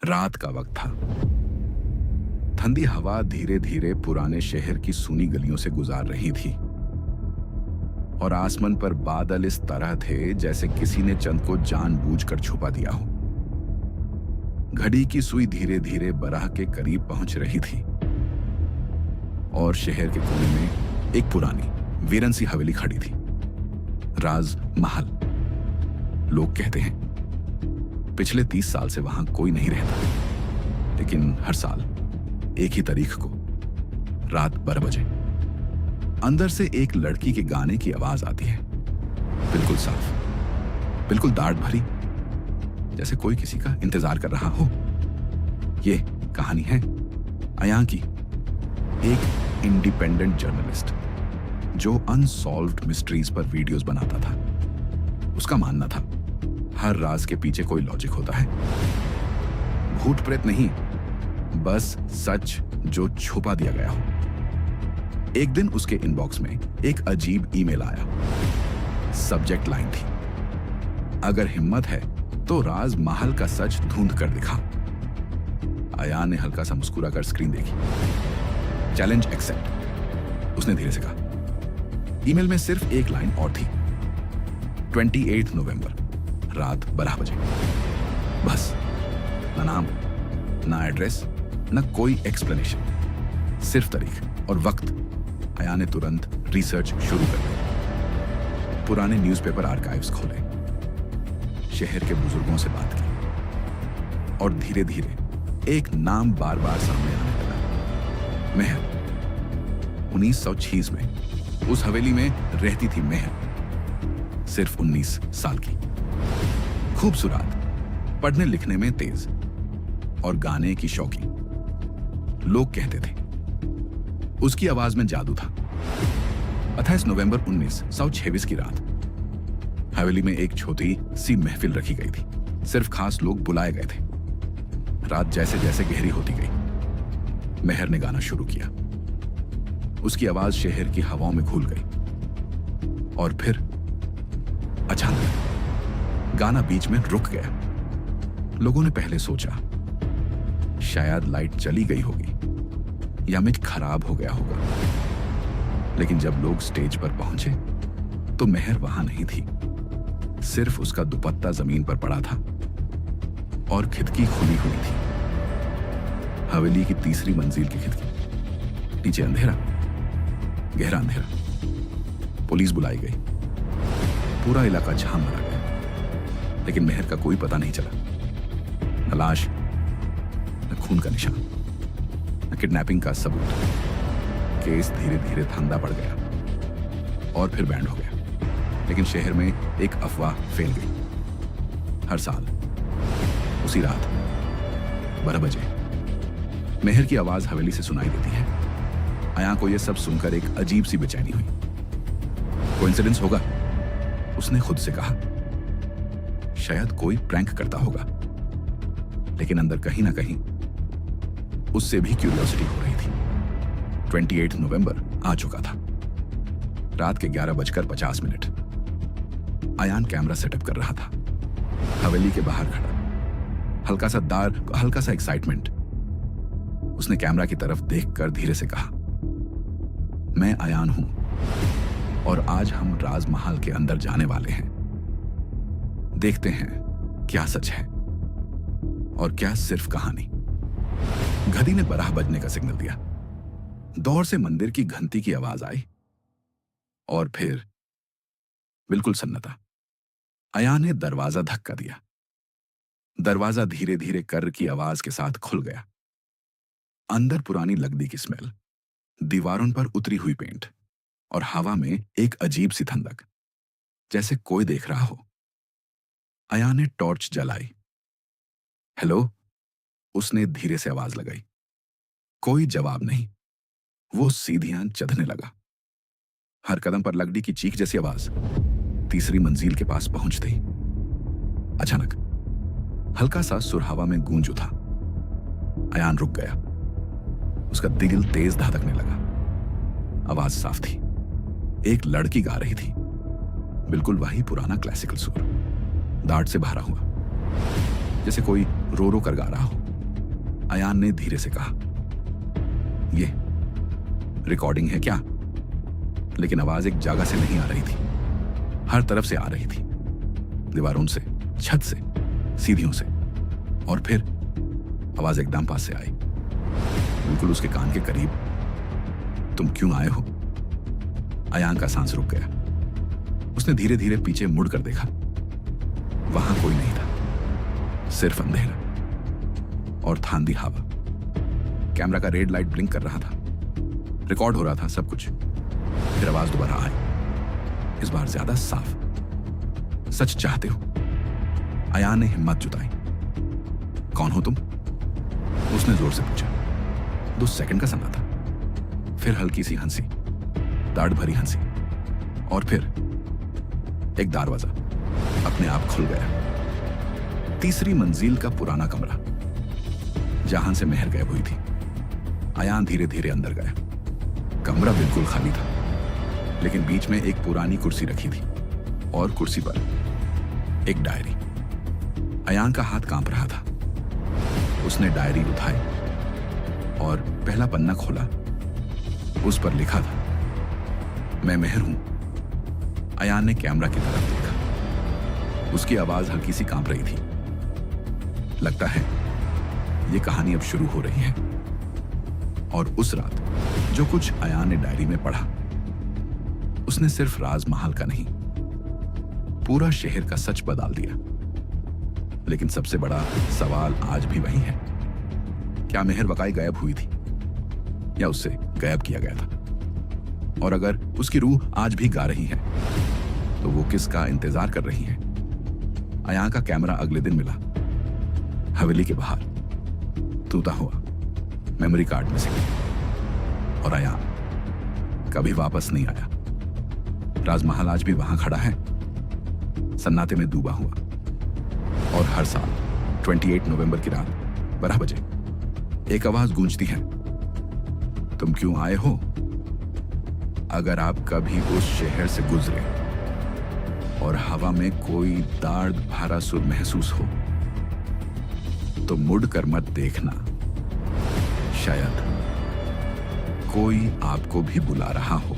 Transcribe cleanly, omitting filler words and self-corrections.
रात का वक्त था। ठंडी हवा धीरे धीरे पुराने शहर की सूनी गलियों से गुजार रही थी और आसमान पर बादल इस तरह थे जैसे किसी ने चंद को जानबूझकर छुपा दिया हो। घड़ी की सुई धीरे धीरे बराह के करीब पहुंच रही थी और शहर के कोने में एक पुरानी वीरन सी हवेली खड़ी थी। राज महल। लोग कहते हैं पिछले 30 साल से वहां कोई नहीं रहता, लेकिन हर साल एक ही तारीख को रात 12 बजे अंदर से एक लड़की के गाने की आवाज आती है, बिल्कुल साफ, बिल्कुल दाढ़ भरी, जैसे कोई किसी का इंतजार कर रहा हो। ये कहानी है अयां की, एक इंडिपेंडेंट जर्नलिस्ट जो अनसॉल्व्ड मिस्ट्रीज पर वीडियोस बनाता था। उसका मानना था हर राज के पीछे कोई लॉजिक होता है, भूत प्रेत नहीं, बस सच जो छुपा दिया गया हो। एक दिन उसके इनबॉक्स में एक अजीब ईमेल आया। सब्जेक्ट लाइन थी, अगर हिम्मत है तो राज महल का सच ढूंढ कर दिखा। अयान ने हल्का सा मुस्कुरा कर स्क्रीन देखी। चैलेंज एक्सेप्ट, उसने धीरे से कहा। ईमेल में सिर्फ एक लाइन और थी, 28 नवंबर रात 12 बजे। बस, ना नाम, ना एड्रेस, ना कोई एक्सप्लेनेशन, सिर्फ तारीख और वक्त। अयान ने तुरंत रिसर्च शुरू कर दी। पुराने न्यूज़पेपर आर्काइव्स खोले, शहर के बुजुर्गों से बात की और धीरे धीरे एक नाम बार बार सामने आने लगा। मेहर। 1906 में उस हवेली में रहती थी मेहर, सिर्फ 19 साल की, खूबसूरत, पढ़ने लिखने में तेज और गाने की शौकीन। लोग कहते थे उसकी आवाज में जादू था। 28 नवंबर 1926 की रात हवेली में एक छोटी सी महफिल रखी गई थी। सिर्फ खास लोग बुलाए गए थे। रात जैसे जैसे गहरी होती गई, मेहर ने गाना शुरू किया। उसकी आवाज शहर की हवाओं में घुल गई और फिर अचानक गाना बीच में रुक गया। लोगों ने पहले सोचा शायद लाइट चली गई होगी या मिक खराब हो गया होगा, लेकिन जब लोग स्टेज पर पहुंचे तो मेहर वहां नहीं थी। सिर्फ उसका दुपट्टा जमीन पर पड़ा था और खिड़की खुली हुई थी। हवेली की तीसरी मंजिल की खिड़की। नीचे अंधेरा, गहरा अंधेरा। पुलिस बुलाई गई, पूरा इलाका झाम मारा गया, लेकिन मेहर का कोई पता नहीं चला। न लाश, न खून का निशान, न किडनैपिंग का सबूत। केस धीरे धीरे धंधा पड़ गया और फिर बैंड हो गया, लेकिन शहर में एक अफवाह फैल गई। हर साल उसी रात 12 बजे मेहर की आवाज हवेली से सुनाई देती है। अयां को यह सब सुनकर एक अजीब सी बेचैनी हुई। कोइंसिडेंस होगा, उसने खुद से कहा। शायद कोई प्रैंक करता होगा, लेकिन अंदर कहीं ना कहीं उससे भी क्यूरियोसिटी हो रही थी। 28 नवंबर आ चुका था। रात के 11:50। अयान कैमरा सेटअप कर रहा था, हवेली के बाहर खड़ा, हल्का सा एक्साइटमेंट। उसने कैमरा की तरफ देखकर धीरे से कहा, मैं अयान हूं और आज हम राजमहल के अंदर जाने वाले हैं। देखते हैं क्या सच है और क्या सिर्फ कहानी। घड़ी ने 12 बजने का सिग्नल दिया। दौर से मंदिर की घंटी की आवाज आई और फिर बिल्कुल सन्नाटा। अयान ने दरवाजा धक्का दिया। दरवाजा धीरे धीरे कर की आवाज के साथ खुल गया। अंदर पुरानी लकड़ी की स्मेल, दीवारों पर उतरी हुई पेंट और हवा में एक अजीब सी ठंडक, जैसे कोई देख रहा हो। अयान ने टॉर्च जलाई। हेलो, उसने धीरे से आवाज लगाई। कोई जवाब नहीं। वो सीढ़ियां चढ़ने लगा। हर कदम पर लकड़ी की चीख जैसी आवाज। तीसरी मंजिल के पास पहुंचते ही अचानक हल्का सा सुरहावा में गूंज उठा। अयान रुक गया। उसका दिल तेज धड़कने लगा। आवाज साफ थी। एक लड़की गा रही थी, बिल्कुल वही पुराना क्लासिकल सुर, दाढ़ से भरा हुआ, जैसे कोई रो रो कर गा रहा हो। अयान ने धीरे से कहा, ये रिकॉर्डिंग है क्या? लेकिन आवाज एक जगह से नहीं आ रही थी, हर तरफ से आ रही थी। दीवारों से, छत से, सीढ़ियों से, और फिर आवाज एकदम पास से आई, बिल्कुल उसके कान के करीब। तुम क्यों आए हो? अयान का सांस रुक गया। उसने धीरे धीरे पीछे मुड़कर देखा। वहां कोई नहीं था, सिर्फ अंधेरा और थांदी हवा। कैमरा का रेड लाइट ब्लिंक कर रहा था, रिकॉर्ड हो रहा था सब कुछ। फिर आवाज दोबारा आई, इस बार ज्यादा साफ। सच चाहते हो? अयान ने हिम्मत जुटाई। कौन हो तुम? उसने जोर से पूछा। 2 सेकंड का सन्नाटा, फिर हल्की सी हंसी, दाढ़ भरी हंसी, और फिर एक दरवाजा अपने आप खुल गया। तीसरी मंजिल का पुराना कमरा, जहां से मेहर गायब हुई थी। अयान धीरे धीरे अंदर गया। कमरा बिल्कुल खाली था, लेकिन बीच में एक पुरानी कुर्सी रखी थी, और कुर्सी पर एक डायरी। अयान का हाथ कांप रहा था। उसने डायरी उठाई और पहला पन्ना खोला। उस पर लिखा था, मैं मेहर हूं। अयान ने कैमरा की तरफ देखा। उसकी आवाज हल्की सी कांप रही थी। लगता है ये कहानी अब शुरू हो रही है। और उस रात जो कुछ अयान ने डायरी में पढ़ा, उसने सिर्फ राजमहल का नहीं, पूरा शहर का सच बदल दिया। लेकिन सबसे बड़ा सवाल आज भी वही है, क्या मेहर वाकई गायब हुई थी या उससे गायब किया गया था? और अगर उसकी रूह आज भी गा रही है, तो वो किसका इंतजार कर रही है? अयान का कैमरा अगले दिन मिला, हवेली के बाहर, टूटा हुआ, मेमोरी कार्ड में से। और अयान कभी वापस नहीं आया। राजमहल आज भी वहां खड़ा है, सन्नाटे में डूबा हुआ। और हर साल 28 नवंबर की रात 12 बजे एक आवाज गूंजती है, तुम क्यों आए हो? अगर आप कभी उस शहर से गुजरे और हवा में कोई दर्द भरा सुर महसूस हो, तो मुड़कर मत देखना, शायद कोई आपको भी बुला रहा हो।